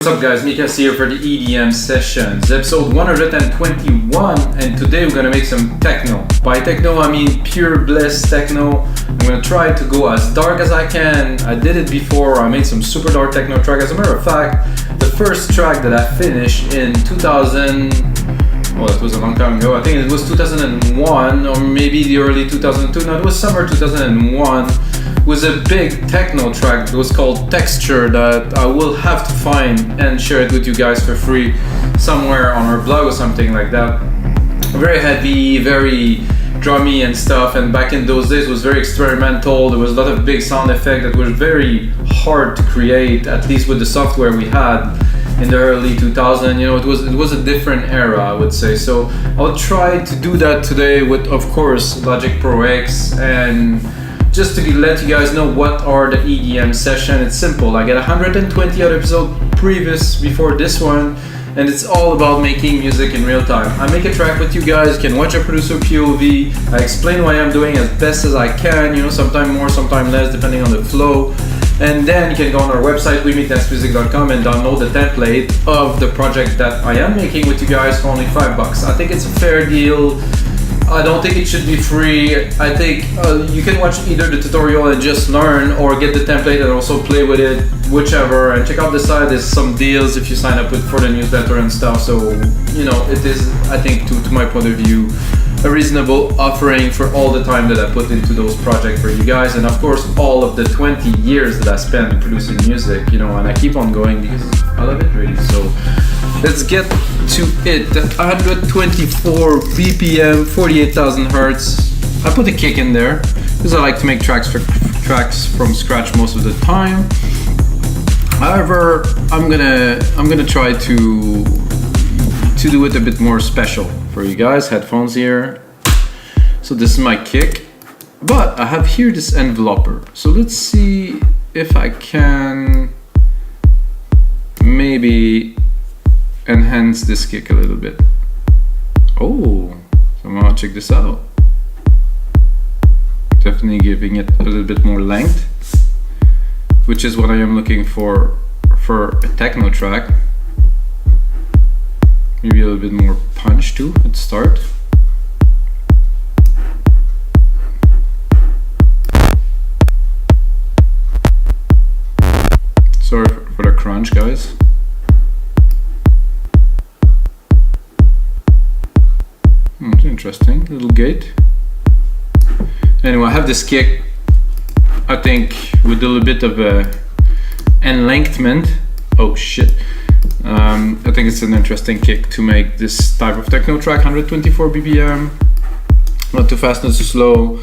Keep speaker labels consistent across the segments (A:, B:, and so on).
A: What's up guys, Mikas here for the EDM sessions, episode 121, and today we're gonna make some techno. By techno I mean pure bliss techno. I'm gonna try to go as dark as I can. I did it before, I made some super dark techno track. As a matter of fact, the first track that I finished in 2000, well that was a long time ago, I think it was 2001 or maybe the early 2002, no it was summer 2001, was a big techno track that was called Texture that I will have to find and share it with you guys for free somewhere on our blog or something like that. Very heavy, very drummy and stuff, and back in those days it was very experimental. There was a lot of big sound effects that were very hard to create, at least with the software we had in the early 2000s. You know, it was a different era, I would say. So I'll try to do that today with, of course, Logic Pro X. And just to let you guys know what are the EDM session, it's simple. I got 120 other episodes before this one, and it's all about making music in real time. I make a track with you guys, you can watch a producer POV, I explain what I'm doing as best as I can, you know, sometimes more, sometimes less, depending on the flow. And then you can go on our website, wemeetdancemusic.com, and download the template of the project that I am making with you guys for only $5. I think it's a fair deal. I don't think it should be free. I think you can watch either the tutorial and just learn, or get the template and also play with it, whichever. And check out the site, there's some deals if you sign up for the newsletter and stuff. So, you know, it is, I think, to my point of view, a reasonable offering for all the time that I put into those projects for you guys. And of course, all of the 20 years that I spent producing music, you know, and I keep on going because I love it really. So let's get to it. 124 BPM, 48,000 hertz. I put a kick in there because I like to make tracks from scratch most of the time. However, I'm gonna try to do it a bit more special for you guys. Headphones here. So this is my kick, but I have here this enveloper. So let's see if I can maybe enhance this kick a little bit. Oh, so now check this out. Definitely giving it a little bit more length, which is what I am looking for a techno track. Maybe a little bit more punch too at the start. Sorry for the crunch, guys. It's interesting, little gate. Anyway, I have this kick, I think, with a little bit of a enlengthment. Oh shit. I think it's an interesting kick to make this type of techno track. 124 BPM, not too fast, not too slow.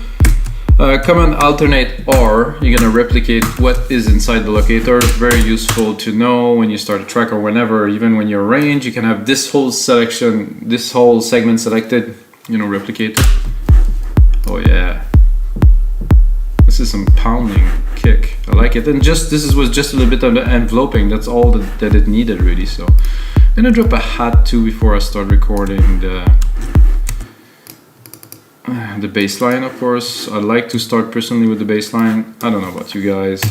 A: Command alternate R, you're gonna replicate what is inside the locator. Very useful to know when you start a track or whenever, even when you arrange, you can have this whole selection, this whole segment selected, you know, replicate. Oh yeah, this is some pounding kick. I like it. And this was just a little bit of the enveloping. That's all that it needed really. So I'm gonna drop a hat too before I start recording the bass line. Of course, I like to start personally with the bass line. I don't know about you guys.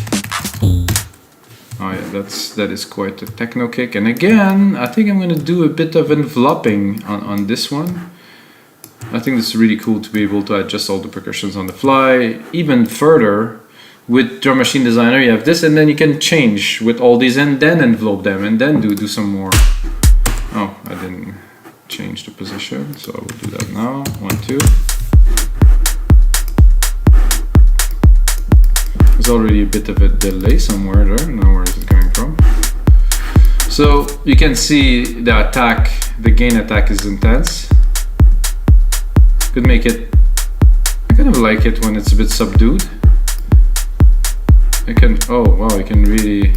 A: Oh yeah, that is quite a techno kick. And again, I think I'm gonna do a bit of enveloping on this one. I think it's really cool to be able to adjust all the percussions on the fly. Even further, with Drum Machine Designer, you have this, and then you can change with all these and then envelope them and then do some more. Oh, I didn't change the position, so I will do that now. 1, 2. There's already a bit of a delay somewhere there. I don't know where is it coming from. So you can see the attack, the gain attack is intense. Could make it, I kind of like it when it's a bit subdued. I can, oh wow, you can really,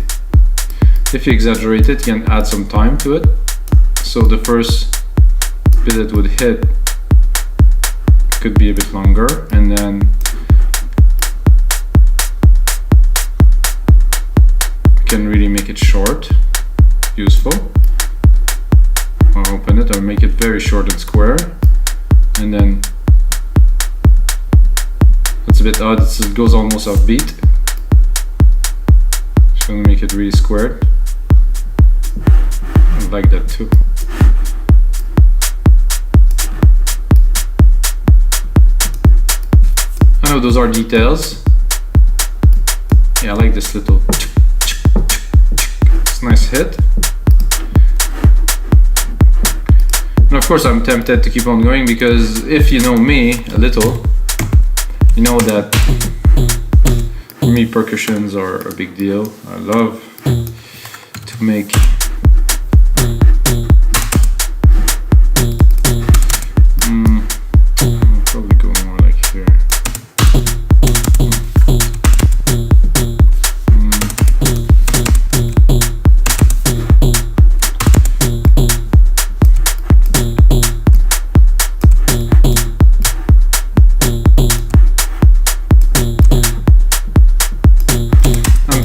A: if you exaggerate it, you can add some time to it. So the first bit that would hit could be a bit longer, and then you can really make it short, useful. I'll open it, I'll make it very short and square. And then it's a bit odd, it goes almost off beat. Just gonna make it really squared. like that too. I know those are details. Yeah, I like this little. It's a nice hit. And of course I'm tempted to keep on going because if you know me a little, you know that for me percussions are a big deal. I love to make I'll probably go more like here.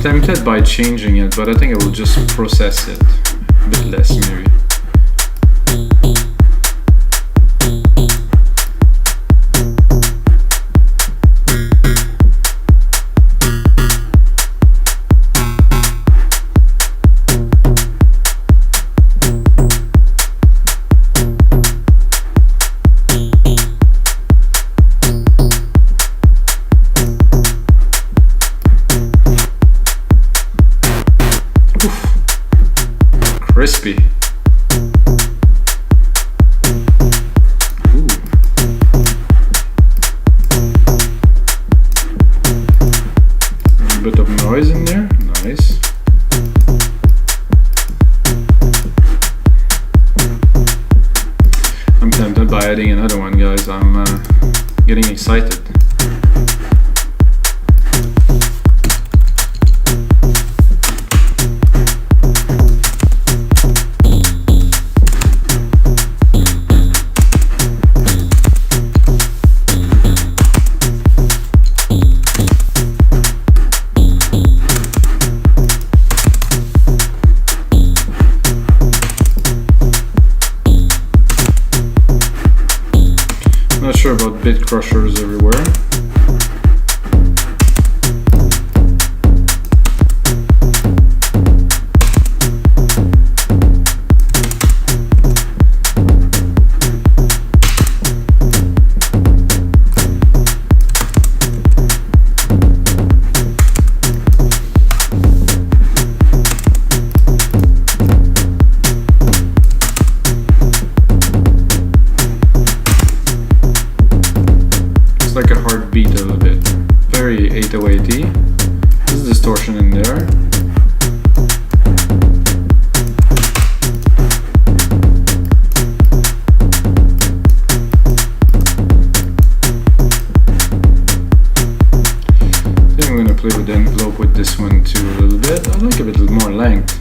A: Tempted by changing it, but I think I will just process it a bit less maybe. Crispy. Ooh. A bit of noise in there. Nice. I'm tempted by adding another one, guys. I'm getting excited. Not sure about bit crushers everywhere. Like a heartbeat a little bit. Very 808-y. There's distortion in there. I think I'm gonna play with the envelope with this one too a little bit. I like a bit more length.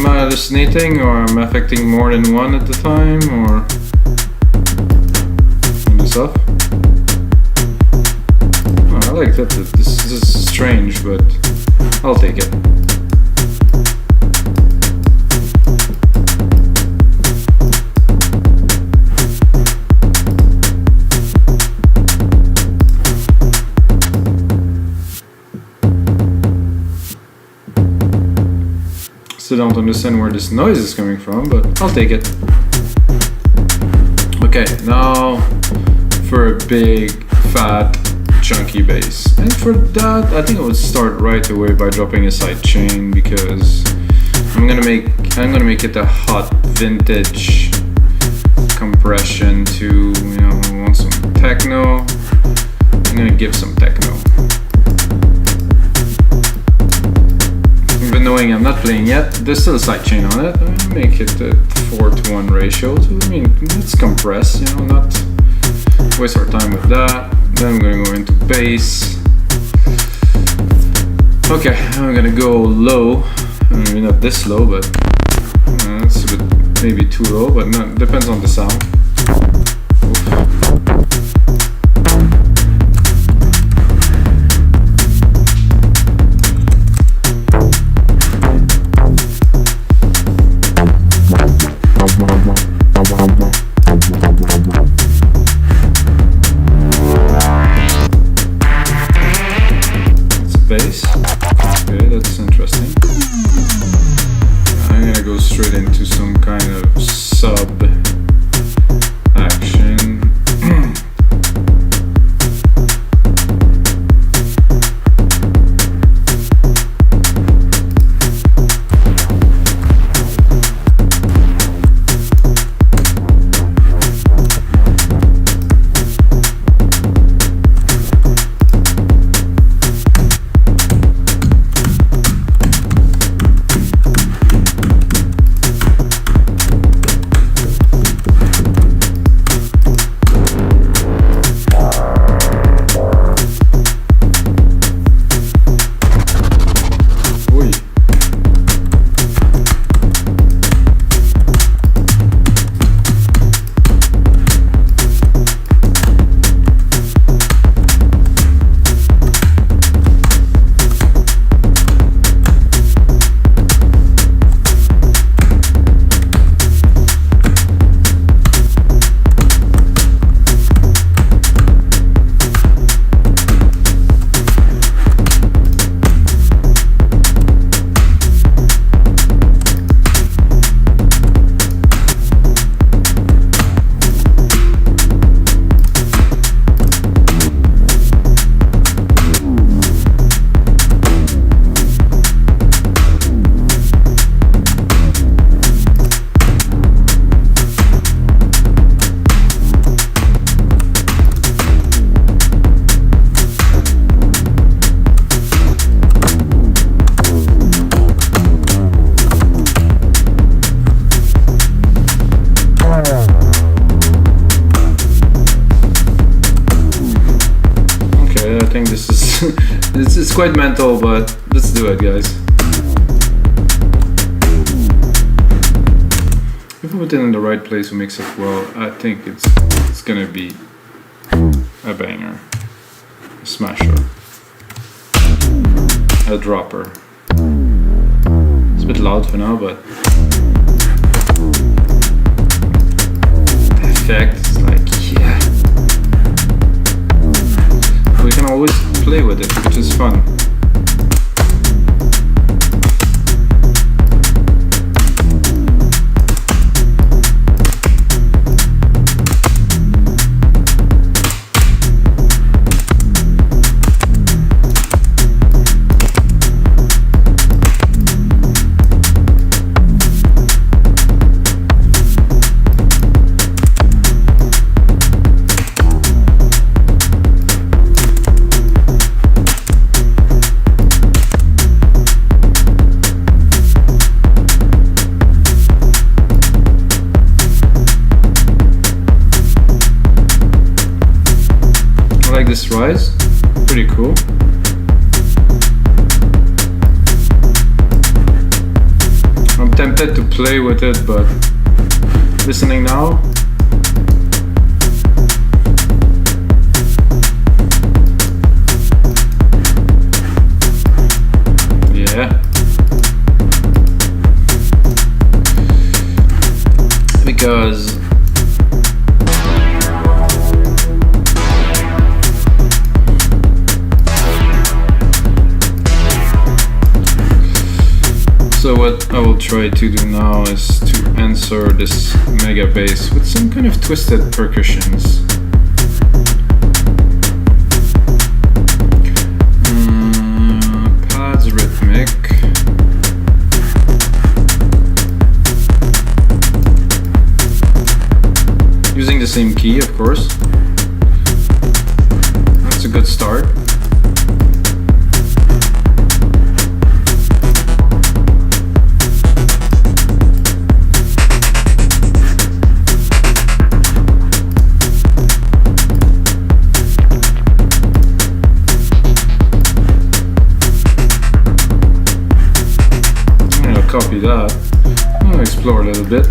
A: Hallucinating, or I'm affecting more than one at the time, or this up. Oh, I like that. This is strange, but I'll take it. Still don't understand where this noise is coming from, but I'll take it. Okay, now for a big, fat, chunky bass. And for that, I think I would start right away by dropping a side chain because I'm gonna make it a hot vintage compression to, you know, I want some techno. I'm gonna give some techno. Even knowing I'm not playing yet, there's still a sidechain on it. I'm gonna make it a 4:1 ratio. So, I mean, let's compress, you know, not waste our time with that. Then I'm gonna go into bass. Okay, I'm gonna go low. Maybe not this low, but it's a bit maybe too low, but no, depends on the sound. bass. Okay, that's interesting. I'm gonna go straight into some kind of sub action. It's quite mental, but let's do it, guys. If we put it in the right place, we mix it well, I think it's gonna be a banger, a smasher, a dropper. It's a bit loud for now, but the effect is like, yeah. We can always play with it, which is fun. This rise, pretty cool. I'm tempted to play with it, but listening now, yeah, because so what I will try to do now is to answer this mega bass with some kind of twisted percussions. Pads rhythmic. Using the same key, of course. That's a good start. Copy that. I'll explore a little bit.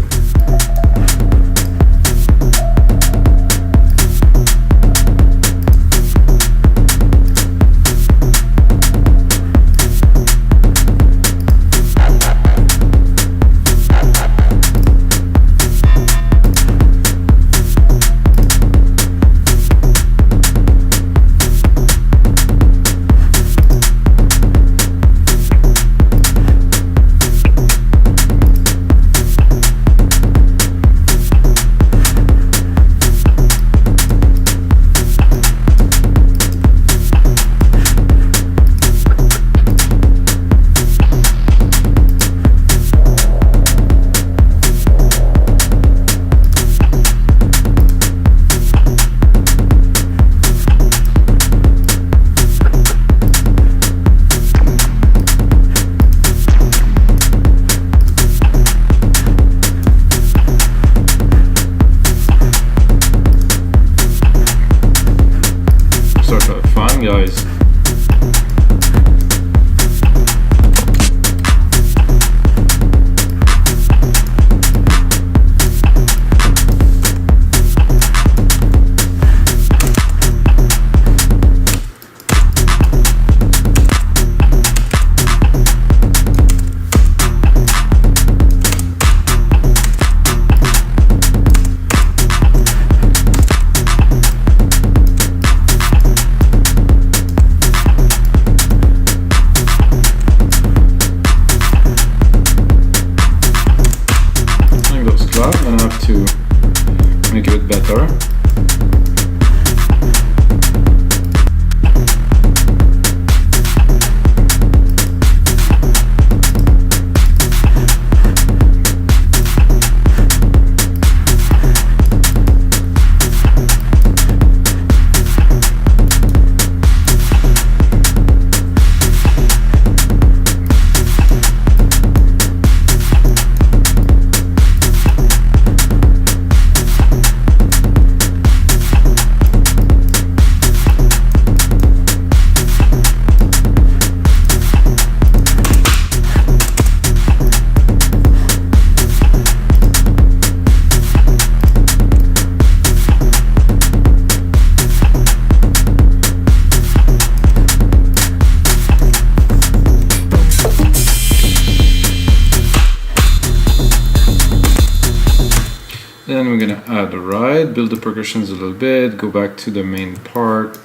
A: add a ride, build the percussions a little bit, go back to the main part.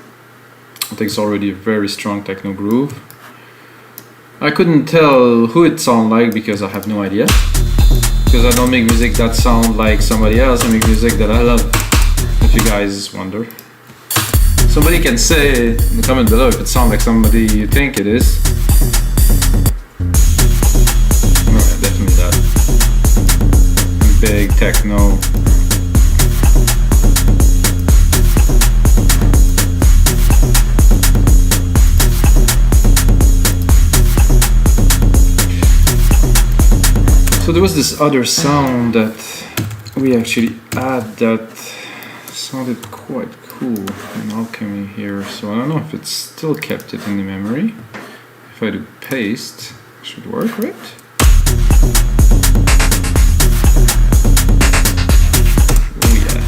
A: I think it's already a very strong techno groove. I couldn't tell who it sounded like because I have no idea. Because I don't make music that sound like somebody else, I make music that I love, if you guys wonder. Somebody can say in the comment below if it sounds like somebody you think it is. Oh yeah, definitely that. Big techno. So there was this other sound that we actually had that sounded quite cool in Alchemy here, so I don't know if it still kept it in the memory. If I do paste, it should work, right? Oh yeah.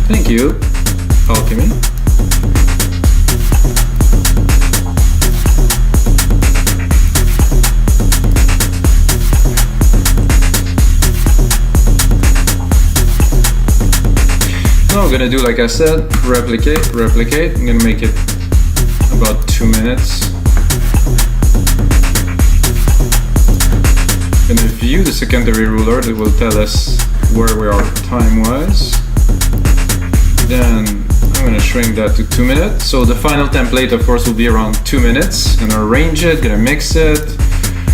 A: Thank you, Alchemy. Now I'm gonna do, like I said, replicate. I'm gonna make it about 2 minutes. I'm gonna view the secondary ruler that will tell us where we are time-wise. Then I'm gonna shrink that to 2 minutes. So the final template, of course, will be around 2 minutes. Gonna arrange it, gonna mix it.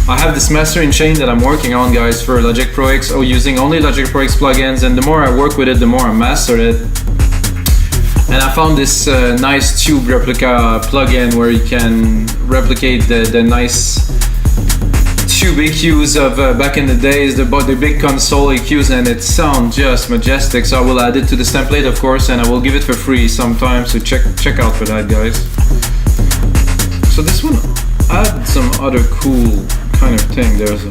A: I have this mastering chain that I'm working on, guys, for Logic Pro X, using only Logic Pro X plugins, and the more I work with it, the more I master it. And I found this nice tube replica plugin where you can replicate the nice tube EQs of back in the days, the big console EQs, and it sounds just majestic. So I will add it to this template, of course, and I will give it for free sometime, so check out for that, guys. So this one had some other cool kind of thing. There's a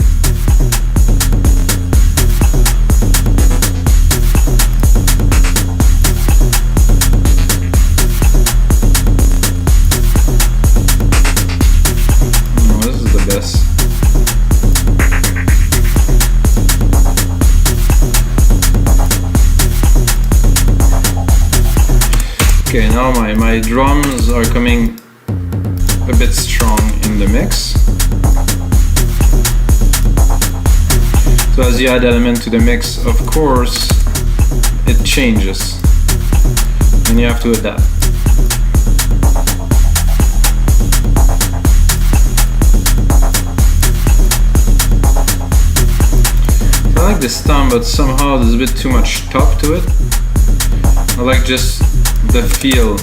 A: this is the best. Okay, now my drums are coming a bit strong in the mix. So as you add element to the mix, of course, it changes, and you have to adapt. I like this thumb, but somehow there's a bit too much top to it. I like just the feel,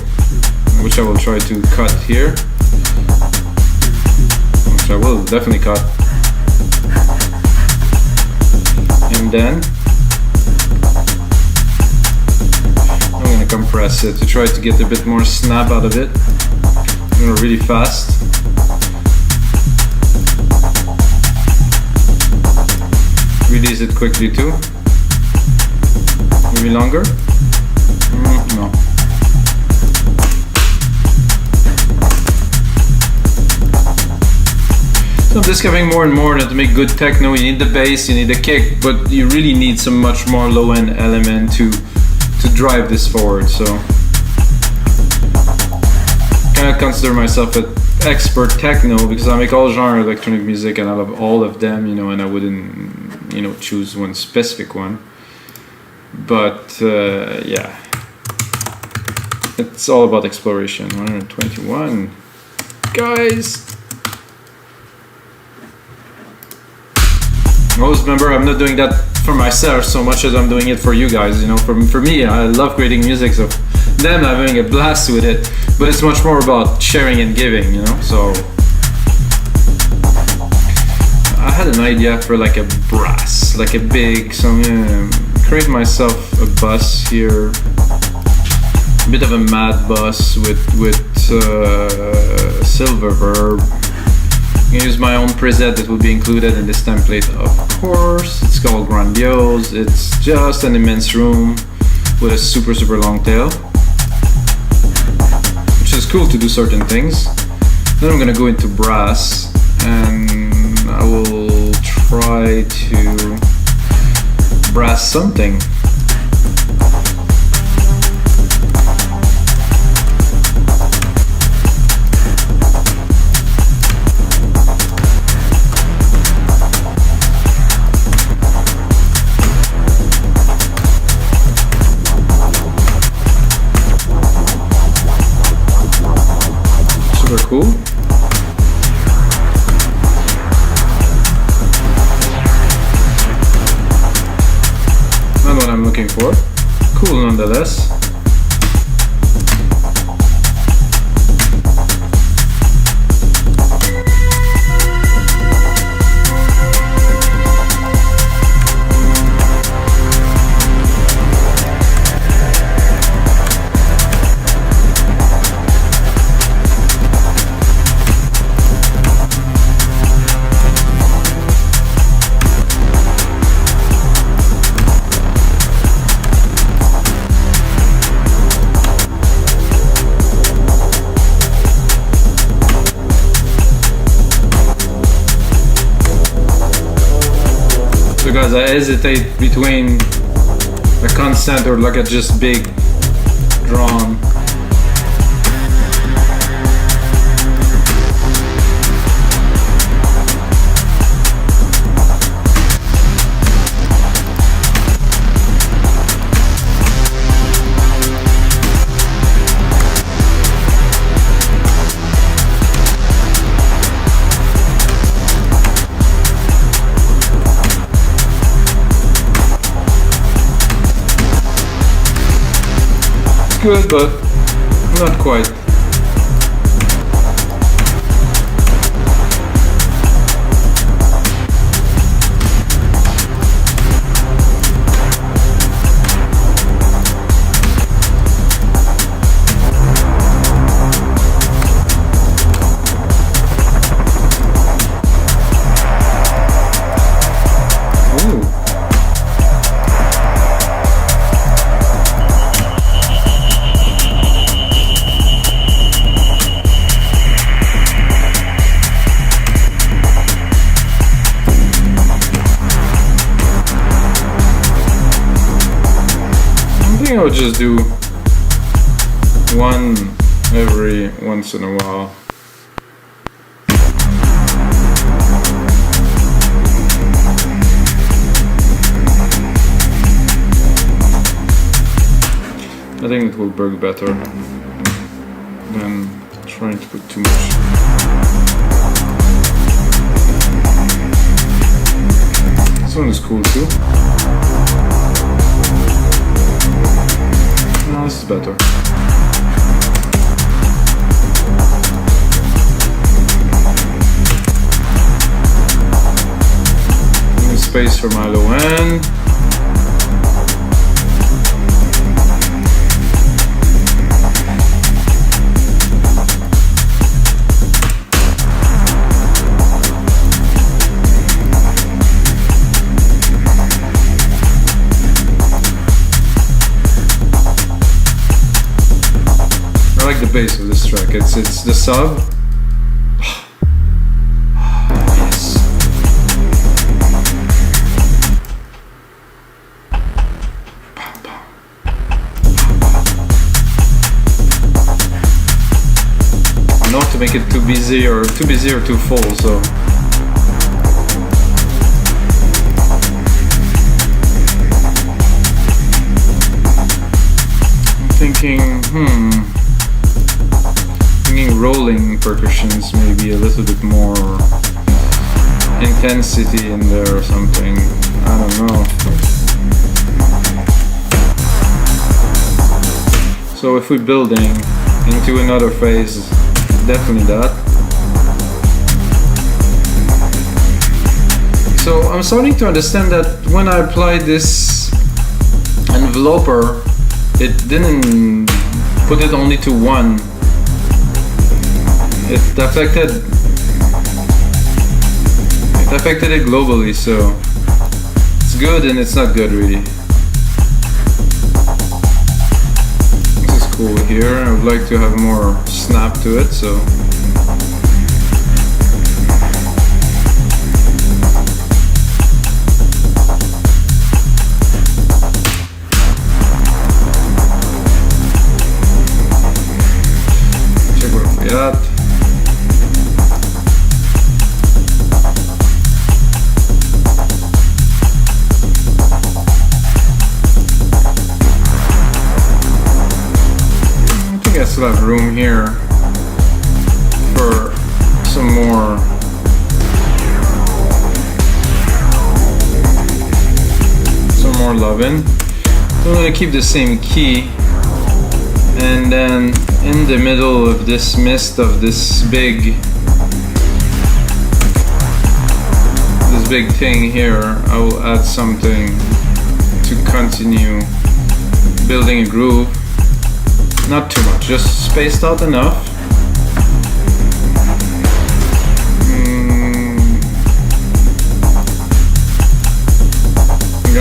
A: which I will try to cut here, which I will definitely cut. And then I'm going to compress it to try to get a bit more snap out of it. I'm going really fast. Release it quickly too. Maybe longer? No. So I'm discovering more and more that to make good techno you need the bass, you need the kick, but you really need some much more low-end element to drive this forward. So I cannot consider myself an expert techno because I make all genre electronic music and I love all of them, you know, and I wouldn't, you know, choose one specific one. But yeah, it's all about exploration. 121, guys. Always remember, I'm not doing that for myself so much as I'm doing it for you guys. You know, for me, I love creating music, so them having a blast with it. But it's much more about sharing and giving, you know. So I had an idea for like a brass, like a big. So I'm gonna create myself a bus here, a bit of a mad bus with silver verb. I'm gonna use my own preset that will be included in this template, of course. It's called Grandiose. It's just an immense room with a super long tail, which is cool to do certain things. Then I'm gonna go into brass, and I will try to brass something. Super cool. Not what I'm looking for. Cool nonetheless. Because I hesitate between a constant or like a just big drum. Good, but not quite. I think I'll just do one every once in a while. I think it will work better than trying to put too much. This one is cool too. No, this is better. Need space for my low end. I like the bass of this track. It's the sub. Yes. Not to make it too busy or too full. So I'm thinking, rolling percussions, maybe a little bit more intensity in there or something. I don't know. So if we're building into another phase, definitely that. So I'm starting to understand that when I applied this enveloper, it didn't put it only to one. It affected it globally, so it's good and it's not good really. This is cool here. I would like to have more snap to it, so that. I think I still have room here for some more loving. So I'm going to keep the same key, and then in the middle of this mist of this big thing here, I will add something to continue building a groove. Not too much, just spaced out enough.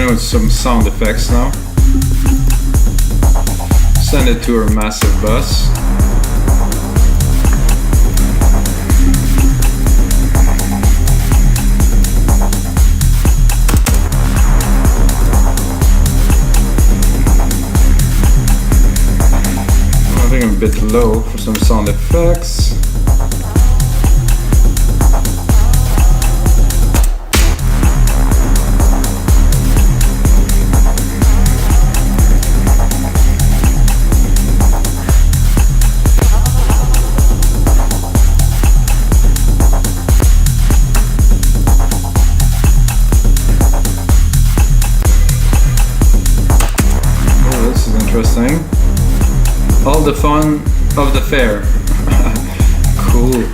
A: With some sound effects now. Send it to our massive bus. I think I'm a bit low for some sound effects. Interesting. All the fun of the fair. Cool.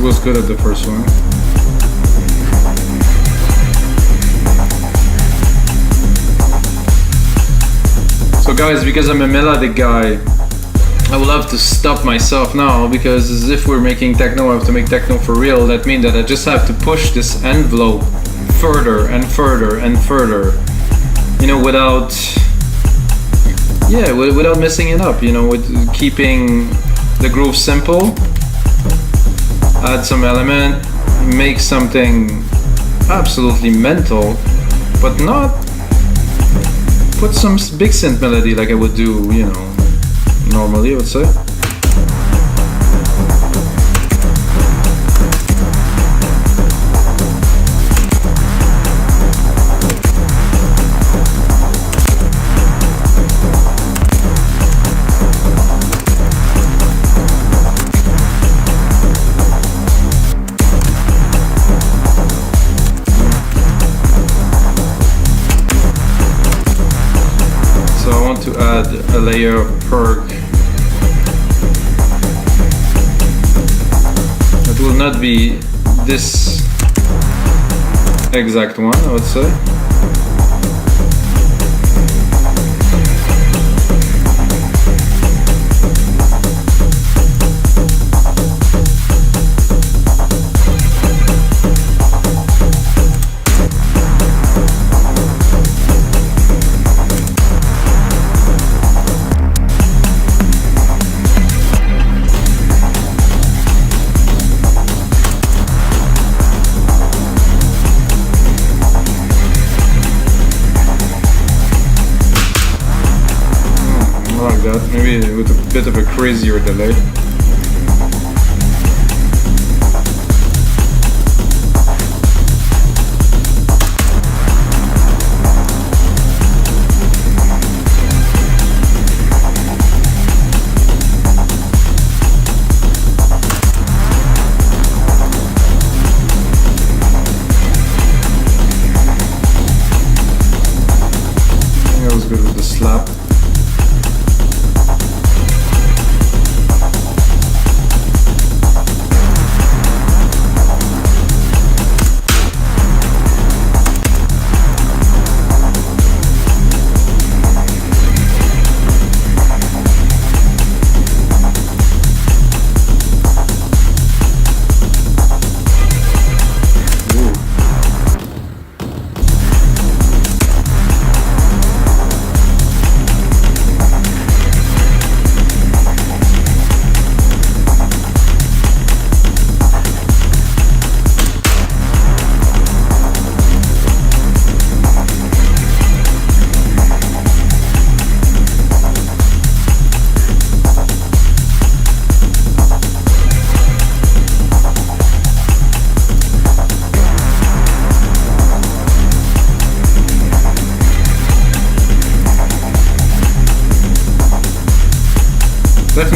A: Was good at the first one. So guys, because I'm a melodic guy, I will have to stop myself now, because as if we're making techno, I have to make techno for real. That means that I just have to push this envelope further and further and further, you know, without messing it up, you know, with keeping the groove simple. Add some element, make something absolutely mental, but not put some big synth melody like I would do, you know, normally I would say. To add a layer of perk that will not be this exact one, I would say. Maybe with a bit of a crazier delay. I think that was good with the slap.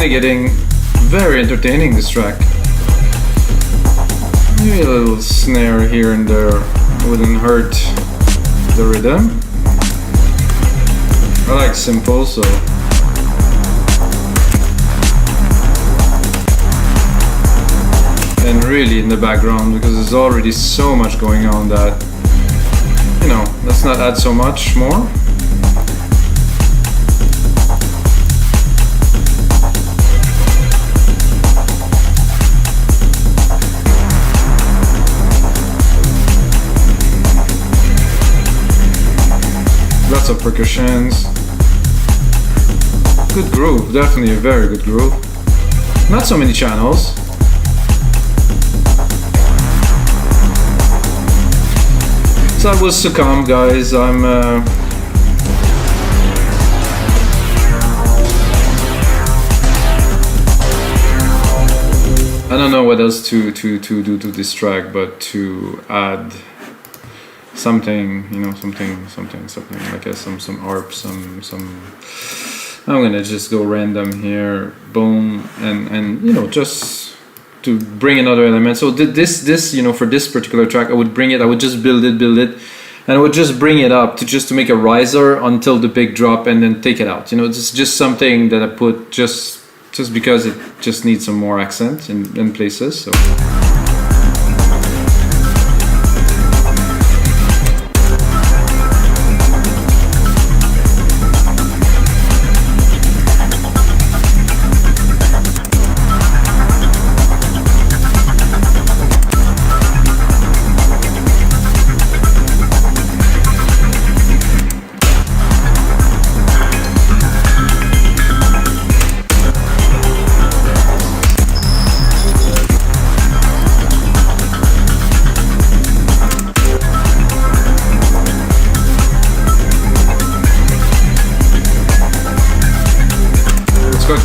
A: definitely getting very entertaining, this track. Maybe a little snare here and there wouldn't hurt the rhythm. I like simple, so and really in the background, because there's already so much going on that, you know, let's not add so much more. Lots of percussions. Good groove, definitely a very good groove. Not so many channels. So I will succumb, guys. I don't know what else to do to this track, but to add something, you know, something. Like some harp, some. I'm gonna just go random here, boom, and you know, just to bring another element. So this, you know, for this particular track, I would just build it, and I would just bring it up to make a riser until the big drop, and then take it out. You know, it's just something that I put just because it just needs some more accent in places. So.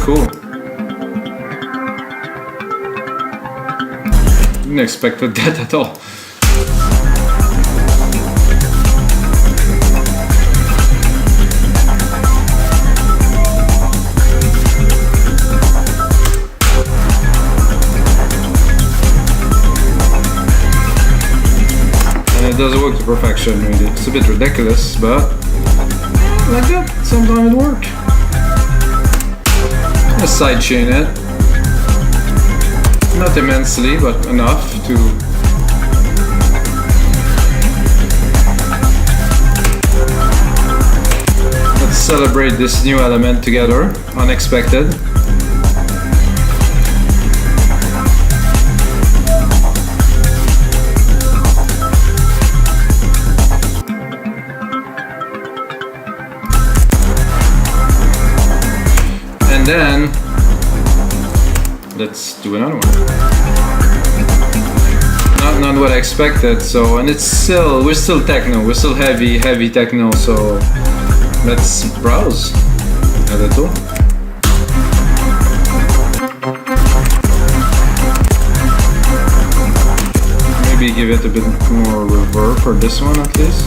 A: Cool. Didn't expect that at all. And it does work to perfection, really. It's a bit ridiculous, but like that, sometimes it works. I'm gonna sidechain it, not immensely, but enough to let's celebrate this new element together, unexpected. And then let's do another one. Not what I expected. So, and we're still techno. We're still heavy techno. So let's browse a little. Maybe give it a bit more reverb for this one at least.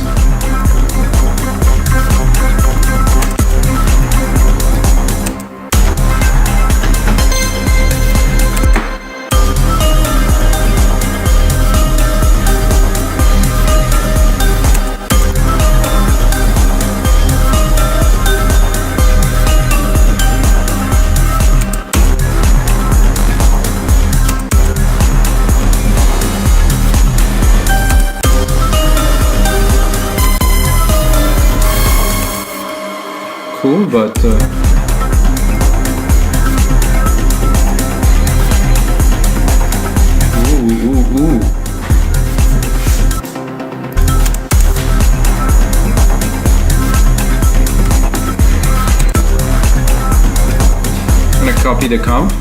A: Cool, but ooh. I'm gonna copy the comp.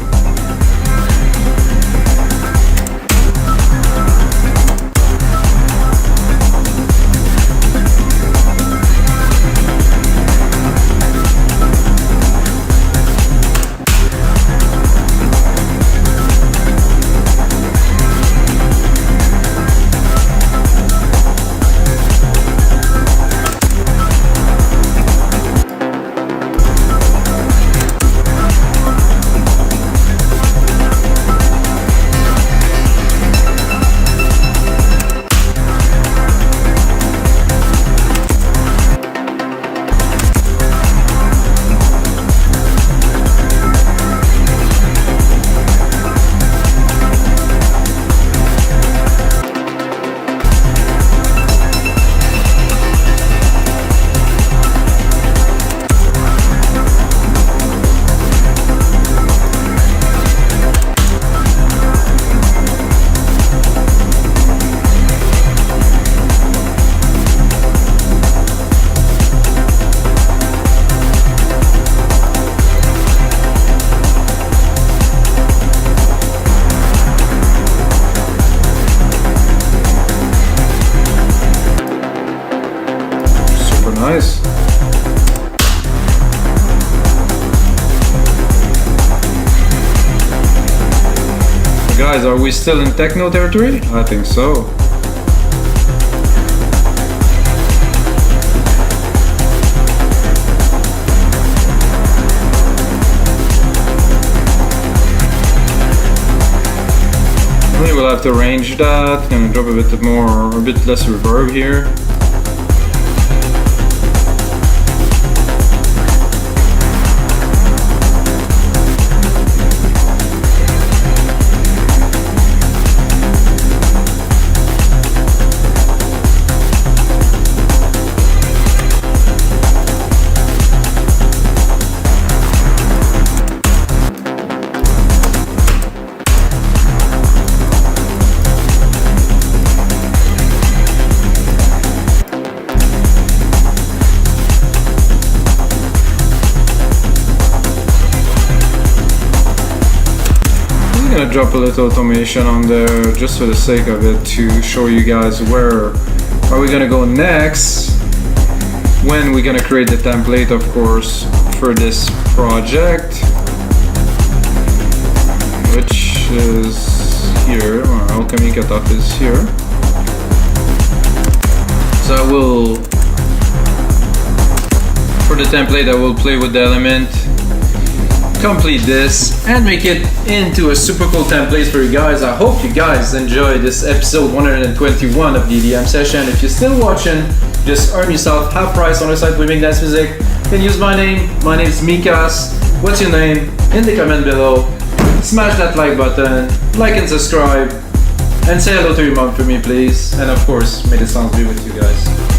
A: Guys, are we still in techno territory? I think so. Maybe we'll have to arrange that. Gonna drop a bit more, a bit less reverb here. Drop a little automation on there just for the sake of it to show you guys where are we gonna go next when we're gonna create the template, of course, for this project, which is here. Alchemy cutoff is here, so I will, for the template, I will play with the element, complete this, and make it into a super cool template for you guys. I hope you guys enjoyed this episode 121 of the EDM session. If you're still watching, just earn yourself half price on our site, We Make Dance Music. You can use my name. My name is Mikas. What's your name? In the comment below. Smash that like button, like and subscribe, and say hello to your mom for me, please. And of course, may the sounds be with you guys.